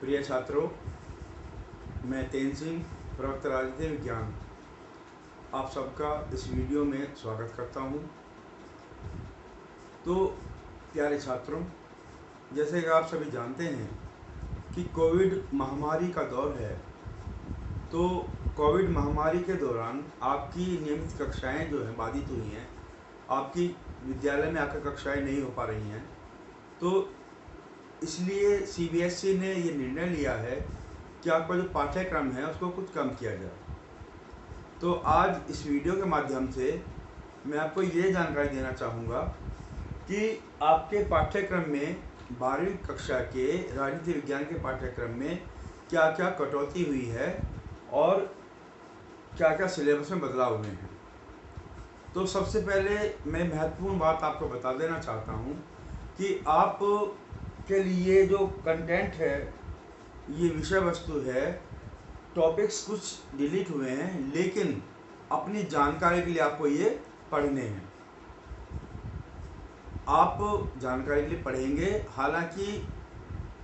प्रिय छात्रों, मैं तेन सिंह, प्रवक्ता राजनीति विज्ञान, आप सबका इस वीडियो में स्वागत करता हूं। तो प्यारे छात्रों, जैसे कि आप सभी जानते हैं कि कोविड महामारी का दौर है। तो कोविड महामारी के दौरान आपकी नियमित कक्षाएं जो हैं बाधित हुई हैं, आपकी विद्यालय में आकर कक्षाएं नहीं हो पा रही हैं। तो इसलिए CBSE ने ये निर्णय लिया है कि आपका जो पाठ्यक्रम है उसको कुछ कम किया जाए। तो आज इस वीडियो के माध्यम से मैं आपको ये जानकारी देना चाहूँगा कि आपके पाठ्यक्रम में 12वीं कक्षा के राजनीति विज्ञान के पाठ्यक्रम में क्या क्या कटौती हुई है और क्या क्या सिलेबस में बदलाव हुए हैं। तो सबसे पहले मैं महत्वपूर्ण बात आपको बता देना चाहता हूँ कि आप के लिए जो कंटेंट है, ये विषय वस्तु है, टॉपिक्स कुछ डिलीट हुए हैं, लेकिन अपनी जानकारी के लिए आपको ये पढ़ने हैं। आप जानकारी के लिए पढ़ेंगे, हालांकि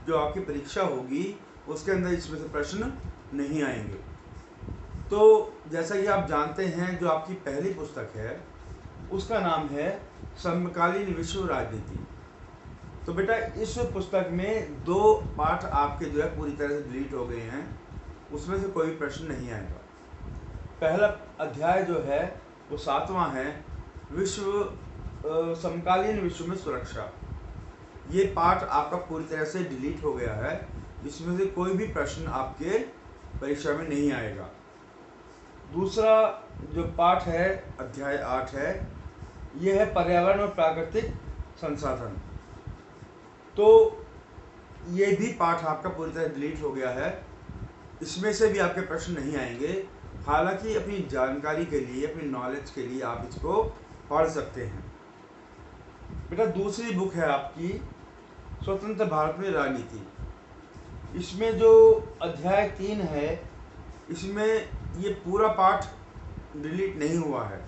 जो आपकी परीक्षा होगी उसके अंदर इसमें से प्रश्न नहीं आएंगे। तो जैसा कि आप जानते हैं, जो आपकी पहली पुस्तक है उसका नाम है समकालीन विश्व राजनीति। तो बेटा, इस पुस्तक में 2 पाठ आपके जो है पूरी तरह से डिलीट हो गए हैं, उसमें से कोई प्रश्न नहीं आएगा। पहला अध्याय जो है वो 7वां है, समकालीन विश्व में सुरक्षा। ये पाठ आपका पूरी तरह से डिलीट हो गया है, इसमें से कोई भी प्रश्न आपके परीक्षा में नहीं आएगा। दूसरा जो पाठ है, अध्याय 8 है, यह है पर्यावरण और प्राकृतिक संसाधन। तो ये भी पाठ आपका पूरी तरह डिलीट हो गया है, इसमें से भी आपके प्रश्न नहीं आएंगे। हालांकि अपनी जानकारी के लिए, अपनी नॉलेज के लिए आप इसको पढ़ सकते हैं। बेटा, दूसरी बुक है आपकी स्वतंत्र भारत में राजनीति। इसमें जो अध्याय 3 है, इसमें ये पूरा पाठ डिलीट नहीं हुआ है,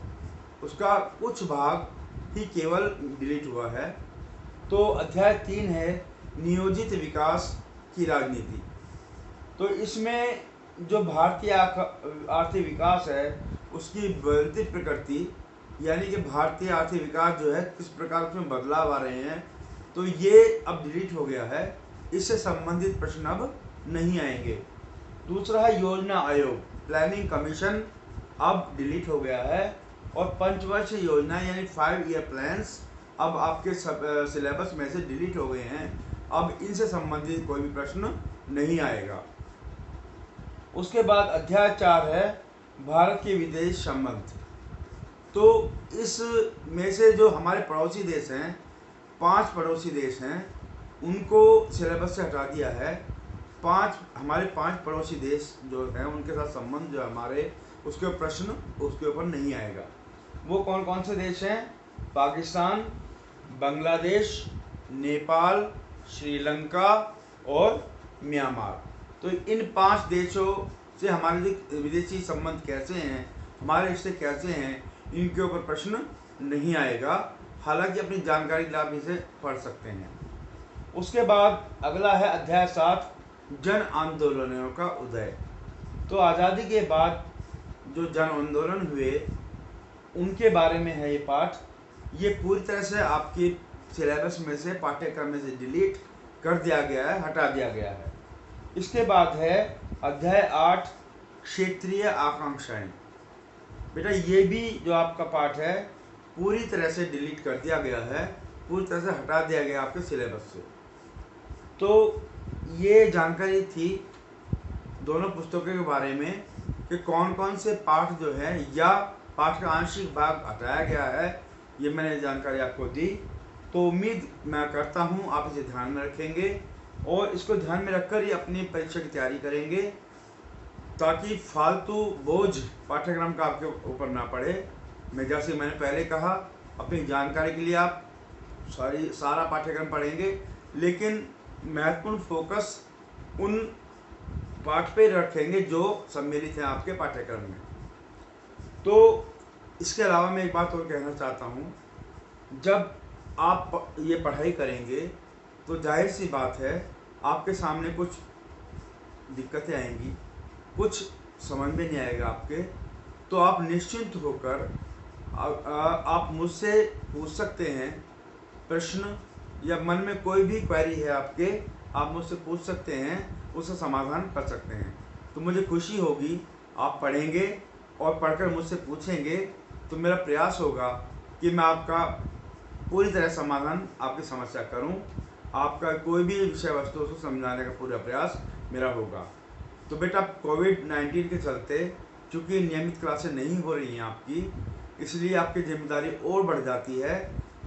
उसका कुछ भाग ही केवल डिलीट हुआ है। तो अध्याय 3 है नियोजित विकास की राजनीति। तो इसमें जो भारतीय आर्थिक विकास है उसकी बढ़ती प्रकृति, यानी कि भारतीय आर्थिक विकास जो है किस प्रकार उसमें बदलाव आ रहे हैं, तो ये अब डिलीट हो गया है। इससे संबंधित प्रश्न अब नहीं आएंगे। दूसरा है योजना आयोग, प्लानिंग कमीशन, अब डिलीट हो गया है। और पंचवर्षीय योजना यानी 5 ईयर प्लान्स अब आपके सिलेबस में से डिलीट हो गए हैं। अब इनसे संबंधित कोई भी प्रश्न नहीं आएगा। उसके बाद अध्याय 4 है भारत के विदेश संबंध। तो इस में से जो हमारे पड़ोसी देश हैं, 5 पड़ोसी देश हैं, उनको सिलेबस से हटा दिया है। हमारे 5 पड़ोसी देश जो हैं उनके साथ संबंध जो हमारे, उसके प्रश्न उसके ऊपर नहीं आएगा। वो कौन कौन से देश हैं? पाकिस्तान, बांग्लादेश, नेपाल, श्रीलंका और म्यांमार। तो इन 5 देशों से हमारे जो विदेशी संबंध कैसे हैं, हमारे रिश्ते कैसे हैं, इनके ऊपर प्रश्न नहीं आएगा। हालांकि अपनी जानकारी के लिए आप इसे पढ़ सकते हैं। उसके बाद अगला है अध्याय 7, जन आंदोलनों का उदय। तो आज़ादी के बाद जो जन आंदोलन हुए उनके बारे में है ये पाठ। ये पूरी तरह से आपके सिलेबस में से, पाठ्यक्रम में से डिलीट कर दिया गया है, हटा दिया गया है। इसके बाद है अध्याय 8, क्षेत्रीय आकांक्षाएं। बेटा, ये भी जो आपका पाठ है पूरी तरह से डिलीट कर दिया गया है, पूरी तरह से हटा दिया गया आपके सिलेबस से। तो ये जानकारी थी दोनों पुस्तकों के बारे में कि कौन कौन से पाठ जो है या पाठ का आंशिक भाग हटाया गया है, ये मैंने जानकारी आपको दी। तो उम्मीद मैं करता हूँ आप इसे ध्यान में रखेंगे और इसको ध्यान में रखकर ही अपनी परीक्षा की तैयारी करेंगे, ताकि फालतू बोझ पाठ्यक्रम का आपके ऊपर ना पड़े। जैसे मैंने पहले कहा, अपनी जानकारी के लिए आप सारा पाठ्यक्रम पढ़ेंगे, लेकिन महत्वपूर्ण फोकस उन पाठ पे रखेंगे जो सम्मिलित हैं आपके पाठ्यक्रम में। तो इसके अलावा मैं एक बात और कहना चाहता हूँ, जब आप ये पढ़ाई करेंगे तो जाहिर सी बात है आपके सामने कुछ दिक्कतें आएंगी, कुछ समझ में नहीं आएगा आपके, तो आप निश्चिंत होकर आप मुझसे पूछ सकते हैं प्रश्न, या मन में कोई भी क्वेरी है आपके, आप मुझसे पूछ सकते हैं, उसका समाधान कर सकते हैं। तो मुझे खुशी होगी, आप पढ़ेंगे और पढ़कर मुझसे पूछेंगे, तो मेरा प्रयास होगा कि मैं आपका पूरी तरह समाधान आपकी समस्या करूं। आपका कोई भी विषय वस्तु उसको समझाने का पूरा प्रयास मेरा होगा। तो बेटा, कोविड-19 के चलते चूँकि नियमित क्लासें नहीं हो रही हैं आपकी, इसलिए आपकी जिम्मेदारी और बढ़ जाती है।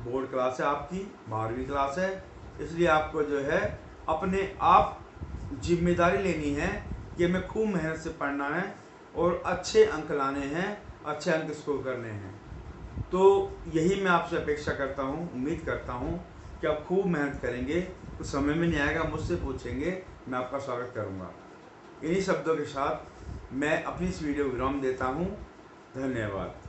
बोर्ड क्लास है आपकी, 12वीं क्लास है, इसलिए आपको जो है अपने आप जिम्मेदारी लेनी है कि हमें खूब मेहनत से पढ़ना है और अच्छे अंक लाने हैं, अच्छे अंक स्कोर करने हैं। तो यही मैं आपसे अपेक्षा करता हूँ, उम्मीद करता हूँ कि आप खूब मेहनत करेंगे। तो समय में नहीं आएगा, मुझसे पूछेंगे, मैं आपका स्वागत करूँगा। इन्हीं शब्दों के साथ मैं अपनी इस वीडियो को विराम देता हूँ। धन्यवाद।